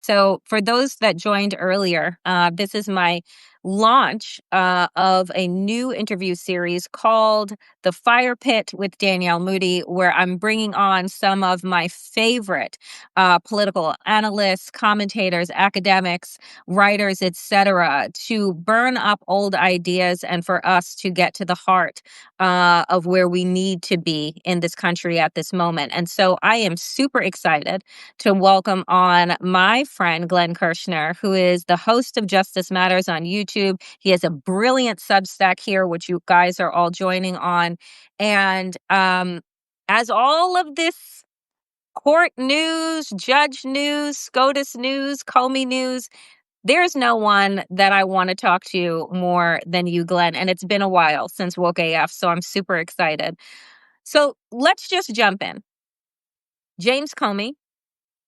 So, for those that joined earlier, this is my launch of a new interview series called The Fire Pit with Danielle Moody, where I'm bringing on some of my favorite political analysts, commentators, academics, writers, etc., to burn up old ideas and for us to get to the heart of where we need to be in this country at this moment. And so I am super excited to welcome on my friend Glenn Kirschner, who is the host of Justice Matters on YouTube. He has a brilliant Substack here, which you guys are all joining on. And as all of this court news, judge news, SCOTUS news, Comey news, there's no one that I want to talk to more than you, Glenn. And it's been a while since Woke AF, so I'm super excited. So let's just jump in. James Comey,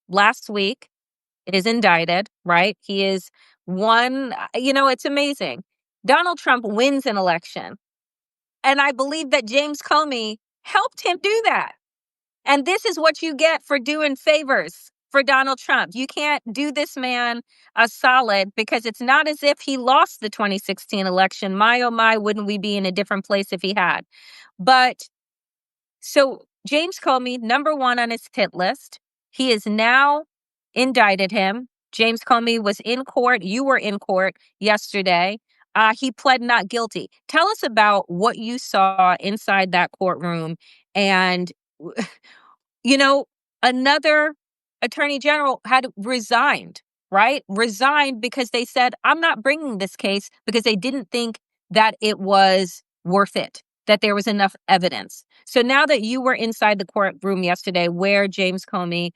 last week, is indicted, right? He is one, it's amazing. Donald Trump wins an election. And I believe that James Comey helped him do that. And this is what you get for doing favors for Donald Trump. You can't do this man a solid because it's not as if he lost the 2016 election. My, oh my, wouldn't we be in a different place if he had? But so James Comey, number one on his hit list. He has now indicted him. James Comey was in court. You were in court yesterday. He pled not guilty. Tell us about what you saw inside that courtroom. And, another attorney general had resigned, right? Resigned because they said, I'm not bringing this case because they didn't think that it was worth it, that there was enough evidence. So now that you were inside the courtroom yesterday where James Comey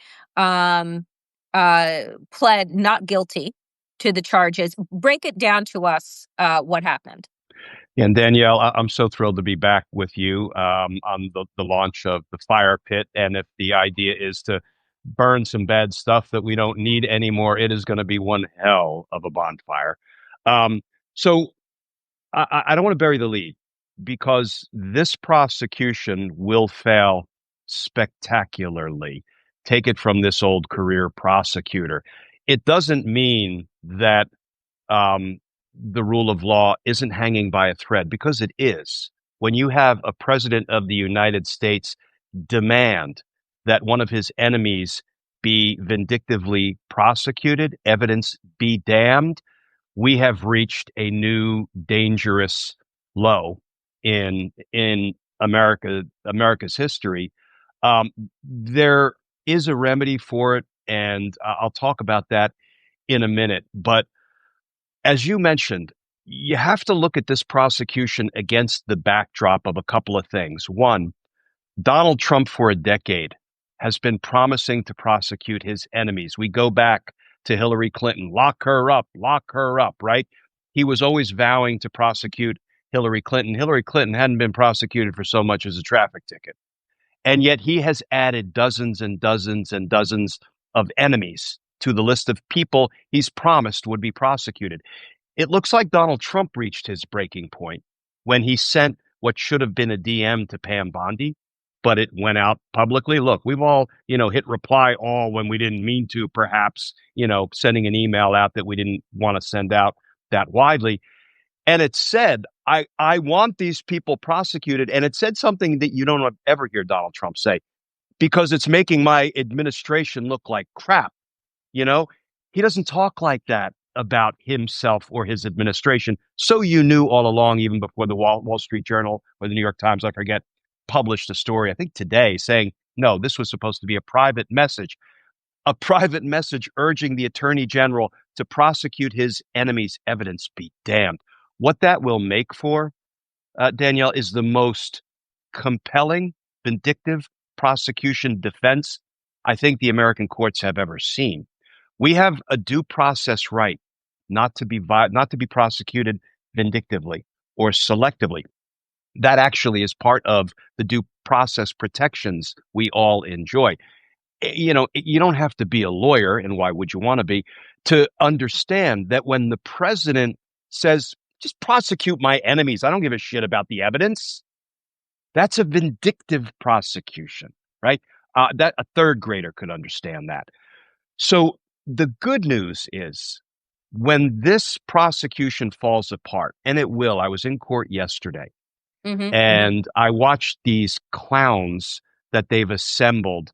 pled not guilty to the charges, break it down to us what happened. And Danielle, I'm so thrilled to be back with you on the launch of the Fire Pit. And if the idea is to burn some bad stuff that we don't need anymore, it is going to be one hell of a bonfire. So I don't want to bury the lead because this prosecution will fail spectacularly. Take it from this old career prosecutor. It doesn't mean that the rule of law isn't hanging by a thread, because it is. When you have a president of the United States demand that one of his enemies be vindictively prosecuted, evidence be damned, we have reached a new dangerous low in America's history. There is a remedy for it, and I'll talk about that in a minute. But as you mentioned, you have to look at this prosecution against the backdrop of a couple of things. One, Donald Trump for a decade has been promising to prosecute his enemies. We go back to Hillary Clinton, lock her up, right? He was always vowing to prosecute Hillary Clinton. Hillary Clinton hadn't been prosecuted for so much as a traffic ticket. And yet he has added dozens and dozens and dozens of enemies to the list of people he's promised would be prosecuted. It looks like Donald Trump reached his breaking point when he sent what should have been a DM to Pam Bondi, but it went out publicly. Look, we've all, hit reply all when we didn't mean to, perhaps, sending an email out that we didn't want to send out that widely. And it said, I want these people prosecuted. And it said something that you don't ever hear Donald Trump say, because it's making my administration look like crap. He doesn't talk like that about himself or his administration. So you knew all along, even before the Wall Street Journal or the New York Times, I forget, published a story, I think today, saying, no, this was supposed to be a private message urging the attorney general to prosecute his enemies. Evidence be damned. What that will make for, Danielle, is the most compelling, vindictive prosecution defense I think the American courts have ever seen. We have a due process right not to be prosecuted vindictively or selectively. That actually is part of the due process protections we all enjoy. You don't have to be a lawyer, and why would you want to be, to understand that when the president says, just prosecute my enemies, I don't give a shit about the evidence, that's a vindictive prosecution, right? That a third grader could understand that. So The good news is when this prosecution falls apart, and it will, I was in court yesterday Hmm. Hmm. and I watched these clowns that they've assembled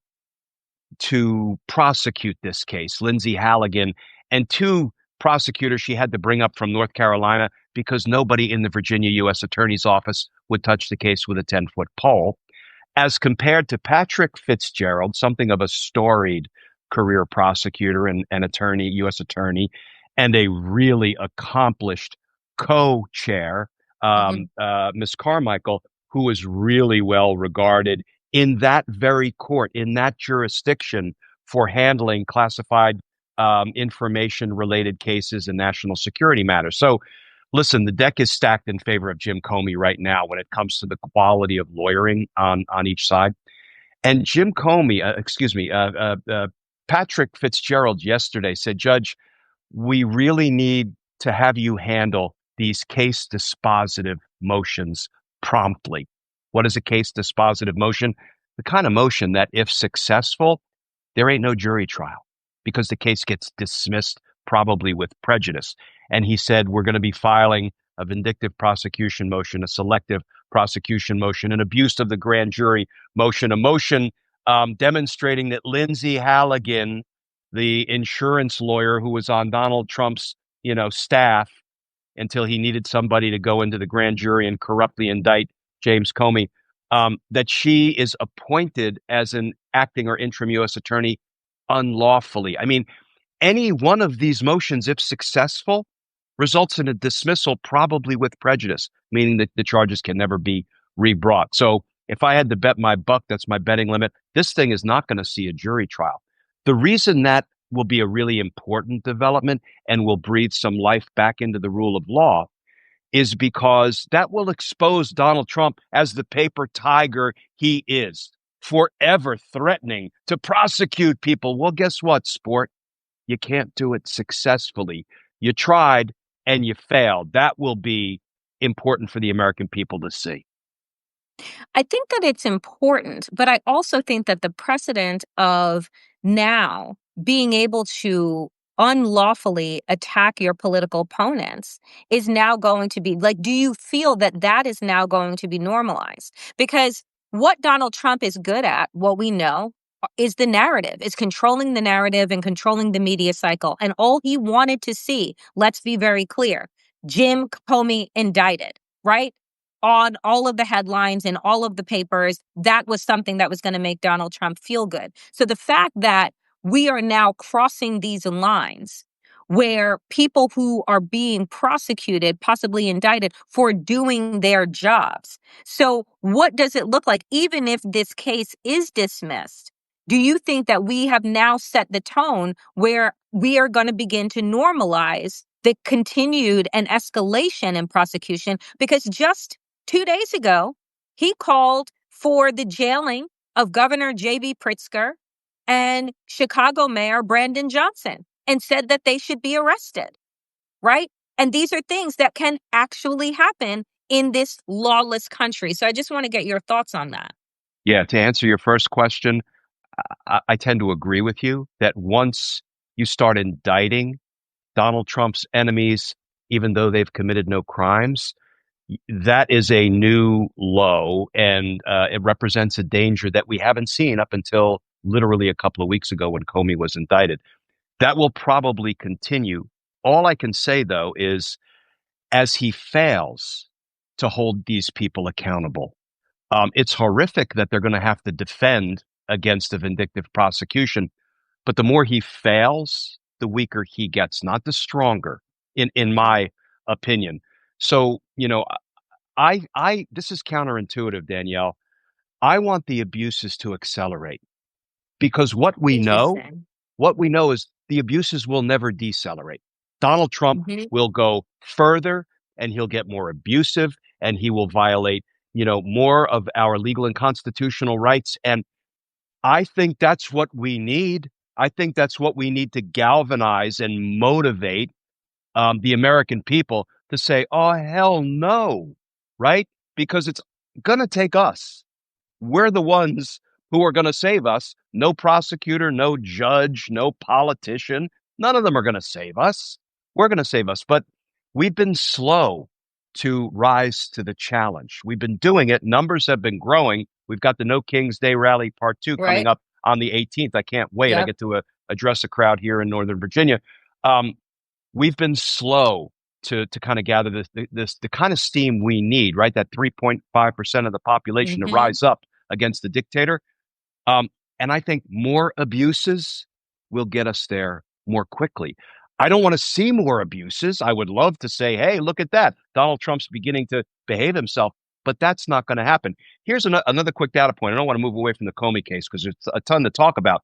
to prosecute this case, Lindsay Halligan, and two prosecutors she had to bring up from North Carolina because nobody in the Virginia U.S. Attorney's Office would touch the case with a 10-foot pole, as compared to Patrick Fitzgerald, something of a storied career prosecutor and attorney, U.S. attorney, and a really accomplished co-chair, Hmm. Miss Carmichael, who was really well regarded in that very court, in that jurisdiction, for handling classified information related cases and national security matters. So, listen, the deck is stacked in favor of Jim Comey right now when it comes to the quality of lawyering on each side. And Jim Comey, Patrick Fitzgerald yesterday said, Judge, we really need to have you handle these case dispositive motions promptly. What is a case dispositive motion? The kind of motion that, if successful, there ain't no jury trial because the case gets dismissed, probably with prejudice. And he said, we're going to be filing a vindictive prosecution motion, a selective prosecution motion, an abuse of the grand jury motion, a motion demonstrating that Lindsay Halligan, the insurance lawyer who was on Donald Trump's, staff until he needed somebody to go into the grand jury and corruptly indict James Comey, that she is appointed as an acting or interim U.S. attorney unlawfully. I mean, any one of these motions, if successful, results in a dismissal, probably with prejudice, meaning that the charges can never be rebrought. So if I had to bet my buck, that's my betting limit, this thing is not going to see a jury trial. The reason that will be a really important development and will breathe some life back into the rule of law is because that will expose Donald Trump as the paper tiger he is, forever threatening to prosecute people. Well, guess what, sport? You can't do it successfully. You tried and you failed. That will be important for the American people to see. I think that it's important, but I also think that the precedent of now being able to unlawfully attack your political opponents is now going to be like, do you feel that that is now going to be normalized? Because what Donald Trump is good at, what we know, is the narrative, is controlling the narrative and controlling the media cycle. And all he wanted to see, let's be very clear, Jim Comey indicted, right? On all of the headlines and all of the papers, that was something that was going to make Donald Trump feel good. So the fact that we are now crossing these lines where people who are being prosecuted, possibly indicted for doing their jobs. So what does it look like? Even if this case is dismissed, do you think that we have now set the tone where we are going to begin to normalize the continued and escalation in prosecution? Because just 2 days ago, he called for the jailing of Governor J.B. Pritzker and Chicago Mayor Brandon Johnson and said that they should be arrested, right? And these are things that can actually happen in this lawless country. So I just want to get your thoughts on that. Yeah, to answer your first question, I tend to agree with you that once you start indicting Donald Trump's enemies, even though they've committed no crimes, that is a new low, and it represents a danger that we haven't seen up until literally a couple of weeks ago when Comey was indicted. That will probably continue. All I can say, though, is as he fails to hold these people accountable, it's horrific that they're going to have to defend against a vindictive prosecution. But the more he fails, the weaker he gets, not the stronger, in Mhm. my opinion. So, this is counterintuitive, Danielle. I want the abuses to accelerate because Interesting. what we know is the abuses will never decelerate. Donald Trump Mhm. will go further and he'll get more abusive and he will violate, more of our legal and constitutional rights. And I think that's what we need. I think that's what we need to galvanize and motivate the American people to say, oh, hell no, right? Because it's going to take us. We're the ones who are going to save us. No prosecutor, no judge, no politician. None of them are going to save us. We're going to save us. But we've been slow to rise to the challenge. We've been doing it. Numbers have been growing. We've got the No Kings Day rally part two coming Right. up on the 18th. I can't wait. I Yep. get to address a crowd here in Northern Virginia. Um, we've been slow to kind of gather the kind of steam we need, right? That 3.5% of the population to Hmm. rise up against the dictator. Um, and I think more abuses will get us there more quickly. I don't want to see more abuses. I would love to say, hey, look at that. Donald Trump's beginning to behave himself, but that's not going to happen. Here's another quick data point. I don't want to move away from the Comey case because there's a ton to talk about.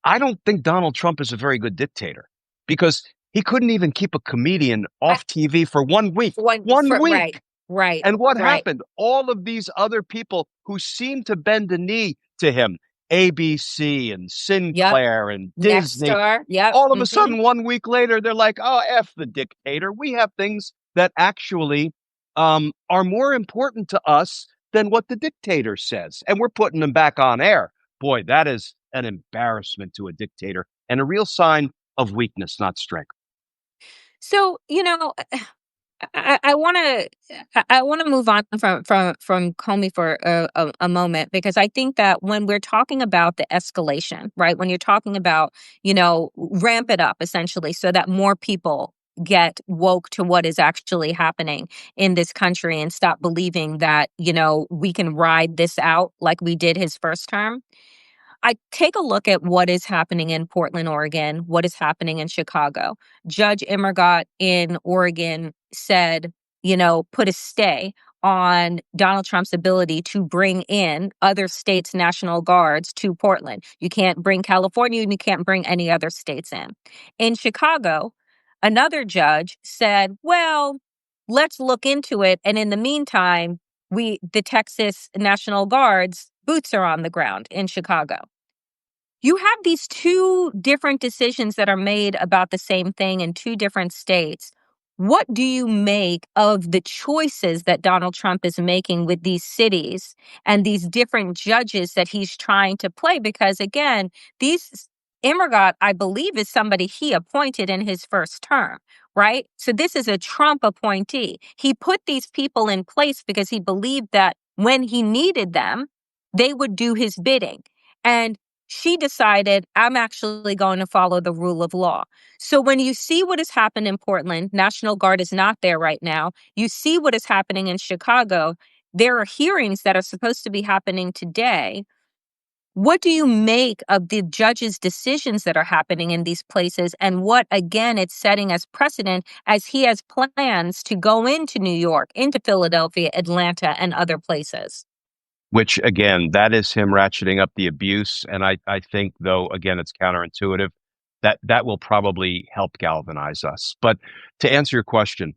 I don't think Donald Trump is a very good dictator because he couldn't even keep a comedian I, off TV for 1 week. right, 1 week. right, And what right. happened? All of these other people who seemed to bend the knee to him, ABC and Yep. Sinclair and Next Disney, star. Yep. all of a Hmm. sudden, 1 week later, they're like, oh, F the dictator. We have things that actually are more important to us than what the dictator says. And we're putting them back on air. Boy, that is an embarrassment to a dictator and a real sign of weakness, not strength. So, I want to I want to move on from Comey for a moment, because I think that when we're talking about the escalation, right? When you're talking about, ramp it up essentially so that more people get woke to what is actually happening in this country and stop believing that, we can ride this out like we did his first term. I take a look at what is happening in Portland, Oregon, what is happening in Chicago. Judge Emmergott in Oregon said, put a stay on Donald Trump's ability to bring in other states' National Guards to Portland. You can't bring California and you can't bring any other states in. In Chicago, another judge said, well, let's look into it. And in the meantime, the Texas National Guard's boots are on the ground in Chicago. You have these two different decisions that are made about the same thing in two different states. What do you make of the choices that Donald Trump is making with these cities and these different judges that he's trying to play? Because again, these Immergott, I believe, is somebody he appointed in his first term, right? So this is a Trump appointee. He put these people in place because he believed that when he needed them, they would do his bidding. And she decided, I'm actually going to follow the rule of law. So when you see what has happened in Portland, National Guard is not there right now. You see what is happening in Chicago. There are hearings that are supposed to be happening today. What do you make of the judges' decisions that are happening in these places, and what, again, it's setting as precedent as he has plans to go into New York, into Philadelphia, Atlanta, and other places? Which again, that is him ratcheting up the abuse. And I think, though, again, it's counterintuitive that will probably help galvanize us. But to answer your question,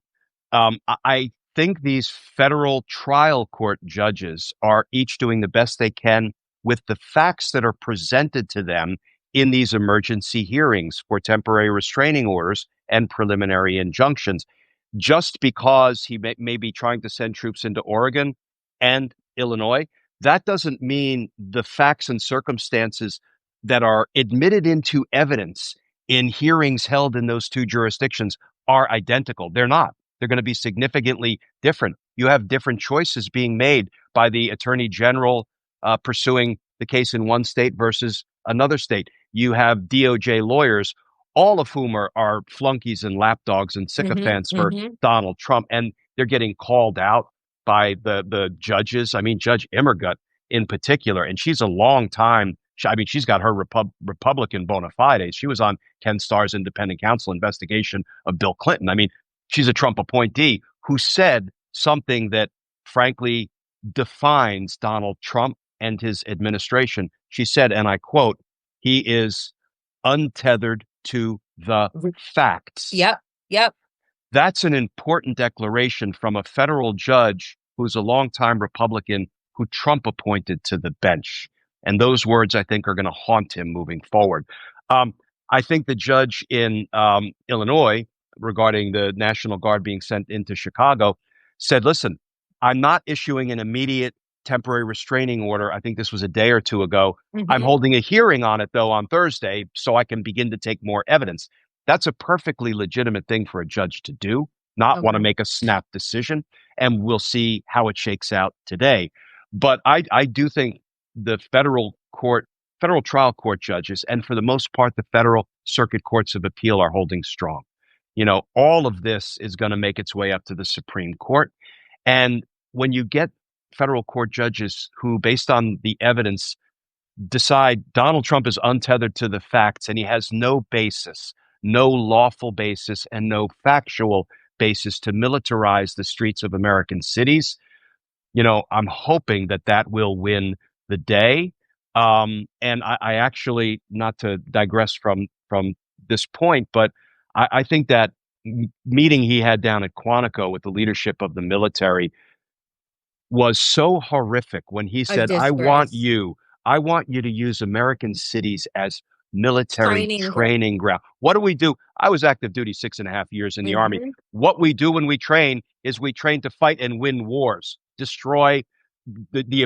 I think these federal trial court judges are each doing the best they can with the facts that are presented to them in these emergency hearings for temporary restraining orders and preliminary injunctions. Just because he may be trying to send troops into Oregon and Illinois, that doesn't mean the facts and circumstances that are admitted into evidence in hearings held in those two jurisdictions are identical. They're not. They're going to be significantly different. You have different choices being made by the attorney general pursuing the case in one state versus another state. You have DOJ lawyers, all of whom are flunkies and lapdogs and Hmm. sycophants for Hmm. Donald Trump, and they're getting called out by the judges. I mean, Judge Emmergut in particular, and she's a long time. I mean, she's got her Republican bona fides. She was on Ken Starr's independent counsel investigation of Bill Clinton. I mean, she's a Trump appointee who said something that, frankly, defines Donald Trump and his administration. She said, and I quote, he is untethered to the facts. Yep. Yep. That's an important declaration from a federal judge who's a longtime Republican who Trump appointed to the bench. And those words, I think, are going to haunt him moving forward. Um, I think the judge in Illinois, regarding the National Guard being sent into Chicago, said, listen, I'm not issuing an immediate temporary restraining order. I think this was a day or two ago. I'm Hmm. holding a hearing on it, though, on Thursday, so I can begin to take more evidence. That's a perfectly legitimate thing for a judge to do, not want to Okay. make a snap decision. And we'll see how it shakes out today. But I do think the federal trial court judges, and for the most part, the federal circuit courts of appeal are holding strong. All of this is going to make its way up to the Supreme Court. And when you get federal court judges who, based on the evidence, decide Donald Trump is untethered to the facts and he has no basis, no lawful basis, and no factual basis to militarize the streets of American cities, I'm hoping that that will win the day. And I actually, not to digress from this point, but I think that meeting he had down at Quantico with the leadership of the military was so horrific when he A said, disgrace. I want you to use American cities as military Training ground. training ground. What do we do? I was active duty 6.5 years in the Army. Hmm. What we do when we train is we train to fight and win wars, destroy the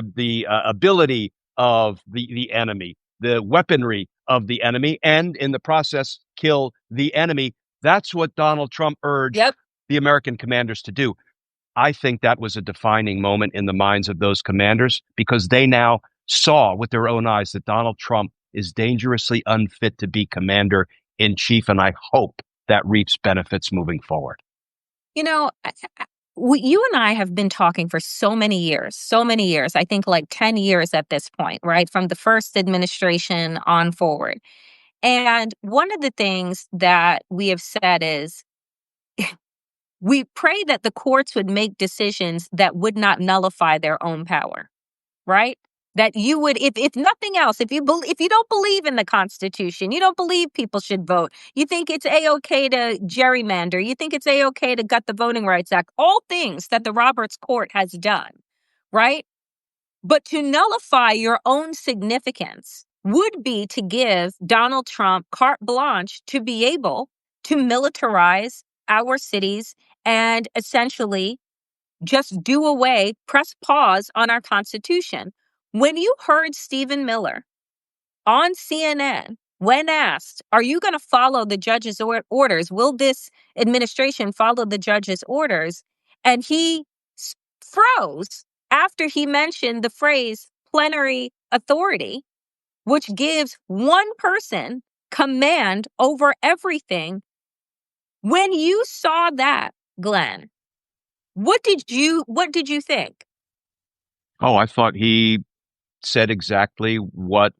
ability of the enemy, the weaponry of the enemy, and in the process, kill the enemy. That's what Donald Trump urged Yep. the American commanders to do. I think that was a defining moment in the minds of those commanders because they now saw with their own eyes that Donald Trump is dangerously unfit to be commander in chief. And I hope that reaps benefits moving forward. You know, you and I have been talking for so many years, so many years. I think like 10 years at this point, right? From the first administration on forward. And one of the things that we have said is we pray that the courts would make decisions that would not nullify their own power, right? That you would, if nothing else, if you don't believe in the Constitution, you don't believe people should vote, you think it's a-okay to gerrymander, you think it's a-okay to gut the Voting Rights Act, all things that the Roberts Court has done, right? But to nullify your own significance would be to give Donald Trump carte blanche to be able to militarize our cities and essentially just do away, press pause on our Constitution. When you heard Stephen Miller on CNN, when asked, are you going to follow the judge's orders? Will this administration follow the judge's orders? And he froze after he mentioned the phrase plenary authority, which gives one person command over everything. When you saw that, Glenn, what did you think? Oh, I thought he said exactly what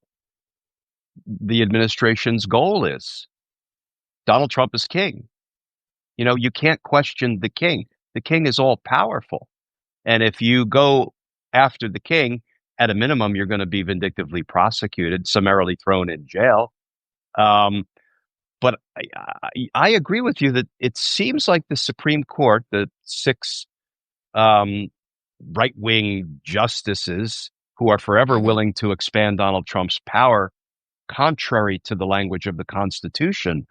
the administration's goal is. Donald Trump is king. You can't question the king. The king is all powerful. And if you go after the king, at a minimum, you're going to be vindictively prosecuted, summarily thrown in jail. Um, but I agree with you that it seems like the Supreme Court, the six um, right wing justices who are forever Mhm. willing to expand Donald Trump's power, contrary to the language of the Constitution,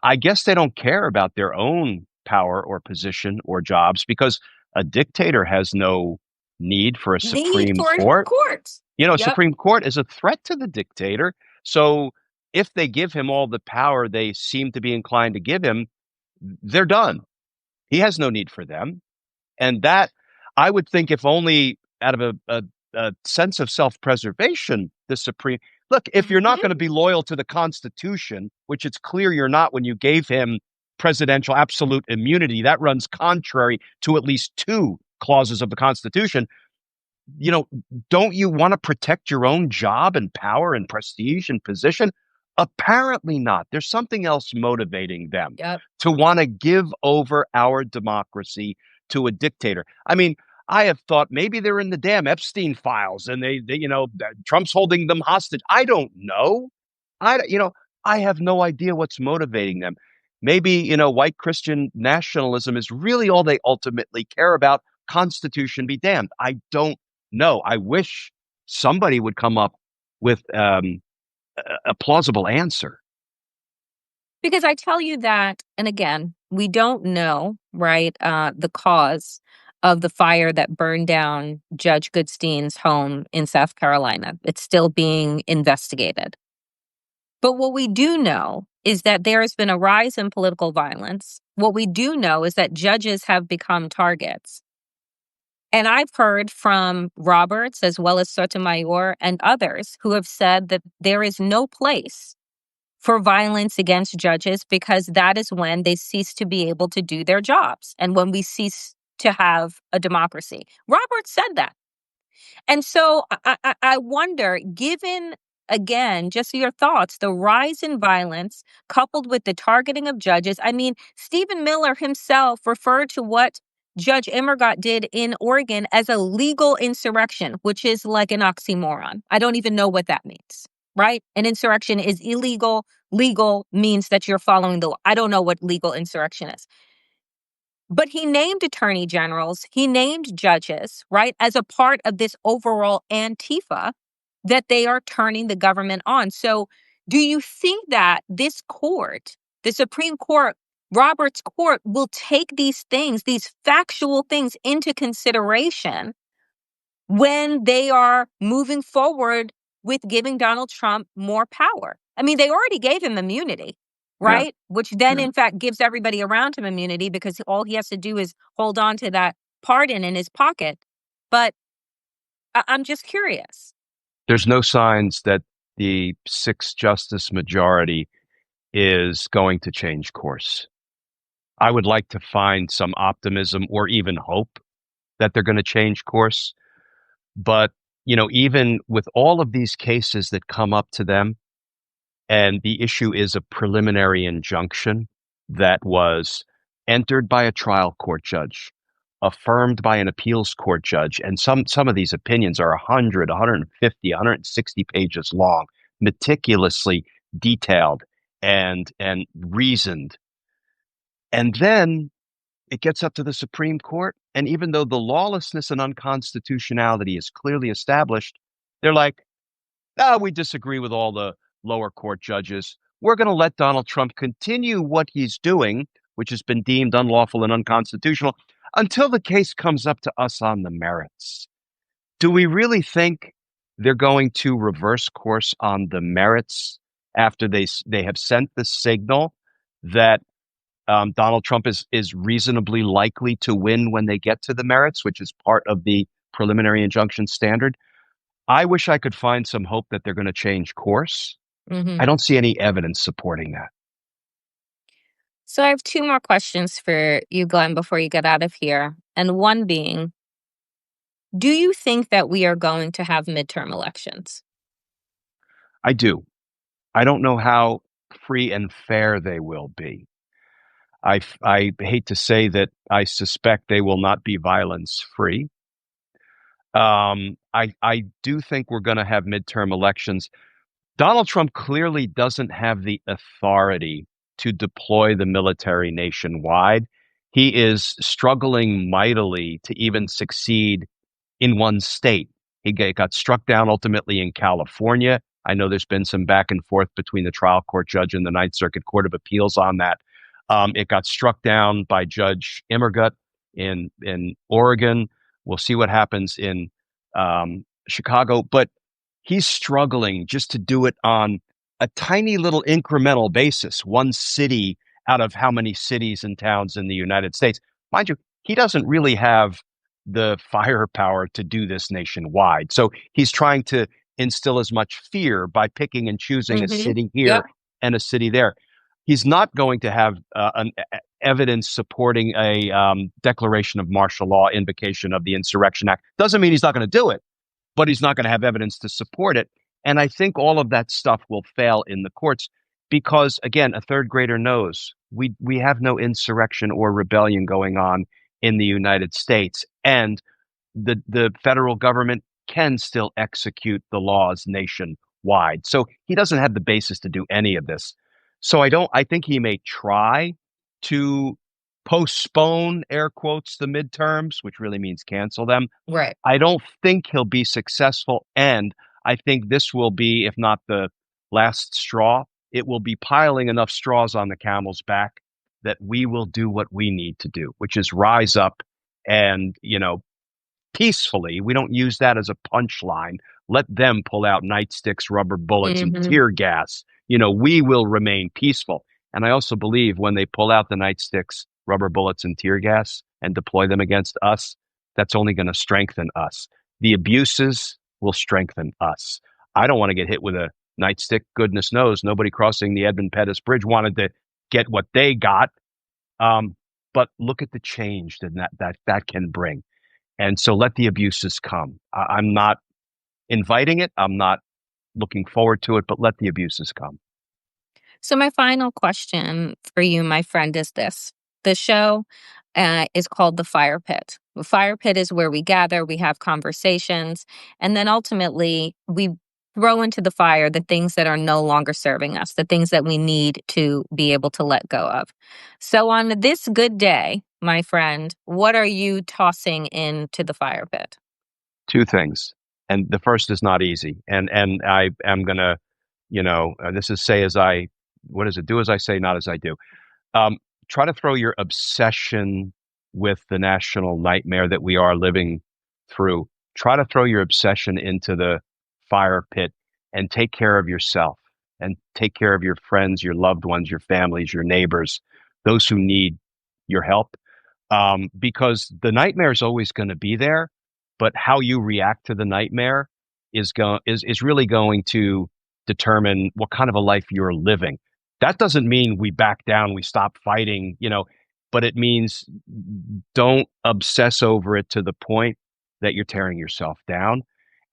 I guess they don't care about their own power or position or jobs because a dictator has no need for a Need Supreme for Court. courts. Yep. Supreme Court is a threat to the dictator. So if they give him all the power they seem to be inclined to give him, they're done. He has no need for them. And that, I would think, if only out of a sense of self-preservation, the Supreme look, if you're not Mhm. going to be loyal to the Constitution, which it's clear you're not when you gave him presidential absolute immunity, that runs contrary to at least two clauses of the Constitution. you know, don't you want to protect your own job and power and prestige and position? Apparently not. There's something else motivating them Yep. to want to give over our democracy to a dictator. I mean, I have thought maybe they're in the damn Epstein files and Trump's holding them hostage. I don't know. I have no idea what's motivating them. Maybe, white Christian nationalism is really all they ultimately care about. Constitution be damned. I don't know. I wish somebody would come up with a plausible answer. Because I tell you that, and again, we don't know, right, the cause of the fire that burned down Judge Goodstein's home in South Carolina. It's still being investigated. But what we do know is that there has been a rise in political violence. What we do know is that judges have become targets. And I've heard from Roberts as well as Sotomayor and others who have said that there is no place for violence against judges because that is when they cease to be able to do their jobs and when we cease to have a democracy. Roberts said that. And so I wonder, given, again, just your thoughts, the rise in violence coupled with the targeting of judges. I mean, Stephen Miller himself referred to what Judge Emmergott did in Oregon as a legal insurrection, which is like an oxymoron. I don't even know what that means, right? An insurrection is illegal. Legal means that you're following the law. I don't know what legal insurrection is. But he named attorney generals, he named judges, right, as a part of this overall Antifa that they are turning the government on. So do you think that this court, the Supreme Court, Roberts Court, will take these things, these factual things into consideration when they are moving forward with giving Donald Trump more power? I mean, they already gave him immunity, Yeah, right? Which then, yeah. in fact, gives everybody around him immunity because all he has to do is hold on to that pardon in his pocket. But I'm just curious. There's no signs that the six justice majority is going to change course. I would like to find some optimism or even hope that they're going to change course. But, even with all of these cases that come up to them, and the issue is a preliminary injunction that was entered by a trial court judge, affirmed by an appeals court judge, and some of these opinions are 100, 150, 160 pages long, meticulously detailed and reasoned. And then it gets up to the Supreme Court, and even though the lawlessness and unconstitutionality is clearly established, they're like, we disagree with all the lower court judges. We're going to let Donald Trump continue what he's doing, which has been deemed unlawful and unconstitutional, until the case comes up to us on the merits. Do we really think they're going to reverse course on the merits after they have sent the signal that Donald Trump is reasonably likely to win when they get to the merits, which is part of the preliminary injunction standard? I wish I could find some hope that they're going to change course. Hmm. I don't see any evidence supporting that. So I have two more questions for you, Glenn, before you get out of here. And one being, do you think that we are going to have midterm elections? I do. I don't know how free and fair they will be. I hate to say that I suspect they will not be violence free. I do think we're going to have midterm elections. Donald Trump clearly doesn't have the authority to deploy the military nationwide. He is struggling mightily to even succeed in one state. He got struck down ultimately in California. I know there's been some back and forth between the trial court judge and the Ninth Circuit Court of Appeals on that. It got struck down by Judge Emmergott in Oregon. We'll see what happens in Chicago, but he's struggling just to do it on a tiny little incremental basis, one city out of how many cities and towns in the United States. Mind you, he doesn't really have the firepower to do this nationwide. So he's trying to instill as much fear by picking and choosing a Hmm. city Yep. here and a city there. He's not going to have evidence supporting a declaration of martial law, invocation of the Insurrection Act. Doesn't mean he's not going to do it, but he's not going to have evidence to support it. And I think all of that stuff will fail in the courts because, again, a third grader knows we have no insurrection or rebellion going on in the United States, and the federal government can still execute the laws nationwide. So he doesn't have the basis to do any of this. So I think he may try to postpone, air quotes, the midterms, which really means cancel them. Right. I don't think he'll be successful. And I think this will be, if not the last straw, it will be piling enough straws on the camel's back that we will do what we need to do, which is rise up and, peacefully. We don't use that as a punchline. Let them pull out nightsticks, rubber bullets, and Hmm. tear gas, we will remain peaceful. And I also believe when they pull out the nightsticks, rubber bullets, and tear gas and deploy them against us, that's only going to strengthen us. The abuses will strengthen us. I don't want to get hit with a nightstick. Goodness knows nobody crossing the Edmund Pettus Bridge wanted to get what they got. But look at the change that can bring. And so let the abuses come. I'm not inviting it. I'm not looking forward to it, but let the abuses come. So, my final question for you, my friend, is this. The show is called The Fire Pit. The Fire Pit is where we gather, we have conversations, and then ultimately we throw into the fire the things that are no longer serving us, the things that we need to be able to let go of. So, on this good day, my friend, what are you tossing into the fire pit? Two things. And the first is not easy. And I am going to, this is say as I, what is it? Do as I say, not as I do. Um, Try to throw your obsession with the national nightmare that we are living through. Try to throw your obsession into the fire pit and take care of yourself and take care of your friends, your loved ones, your families, your neighbors, those who need your help. Because the nightmare is always going to be there, but how you react to the nightmare is really going to determine what kind of a life you're living. That doesn't mean we back down, we stop fighting, but it means don't obsess over it to the point that you're tearing yourself down.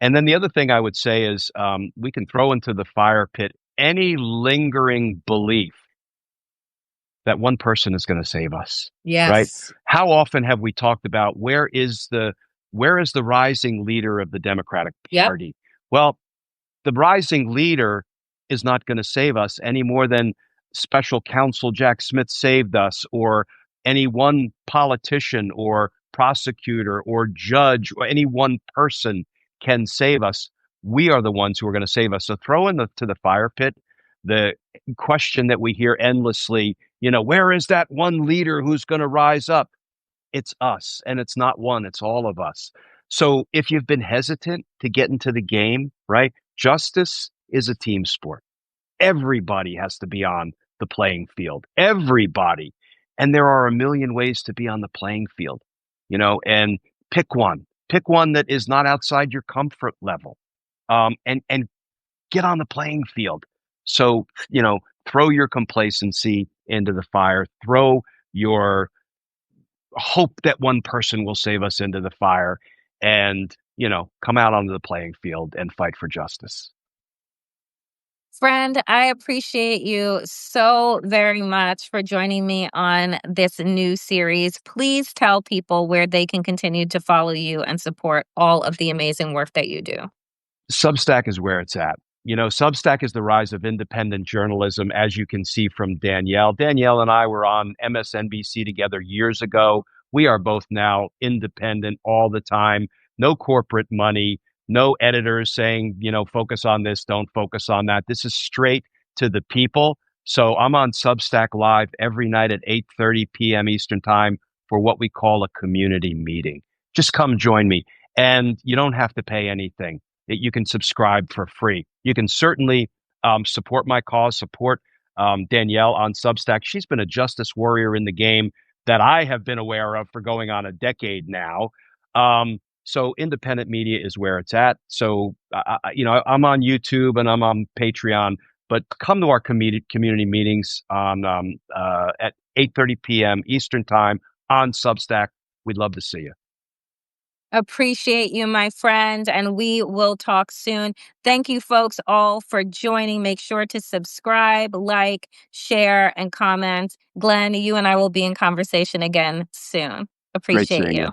And then the other thing I would say is we can throw into the fire pit any lingering belief that one person is going to save us, right? Yes. How often have we talked about where is the rising leader of the Democratic Yep. Party? Well, the rising leader is not going to save us any more than special counsel Jack Smith saved us, or any one politician or prosecutor or judge or any one person can save us. We are the ones who are going to save us. So throw to the fire pit the question that we hear endlessly, where is that one leader who's going to rise up? It's us, and it's not one, it's all of us. So if you've been hesitant to get into the game, right? Justice is a team sport. Everybody has to be on the playing field. Everybody. And there are a million ways to be on the playing field, and pick one. Pick one that is not outside your comfort level. And get on the playing field. So, throw your complacency into the fire. Throw your hope that one person will save us into the fire, and, come out onto the playing field and fight for justice. Friend, I appreciate you so very much for joining me on this new series. Please tell people where they can continue to follow you and support all of the amazing work that you do. Substack is where it's at. Substack is the rise of independent journalism, as you can see from Danielle. Danielle and I were on MSNBC together years ago. We are both now independent all the time, no corporate money, no editors saying, focus on this, don't focus on that. This is straight to the people. So I'm on Substack Live every night at 8:30 p.m. Eastern Time for what we call a community meeting. Just come join me. And you don't have to pay anything. You can subscribe for free. You can certainly support my cause, support Danielle on Substack. She's been a justice warrior in the game that I have been aware of for going on a decade now. So independent media is where it's at. So, I'm on YouTube and I'm on Patreon, but come to our community meetings on at 8:30 p.m. Eastern Time on Substack. We'd love to see you. Appreciate you, my friend, and we will talk soon. Thank you, folks, all for joining. Make sure to subscribe, like, share, and comment. Glenn, you and I will be in conversation again soon. Great Appreciate seeing you. you.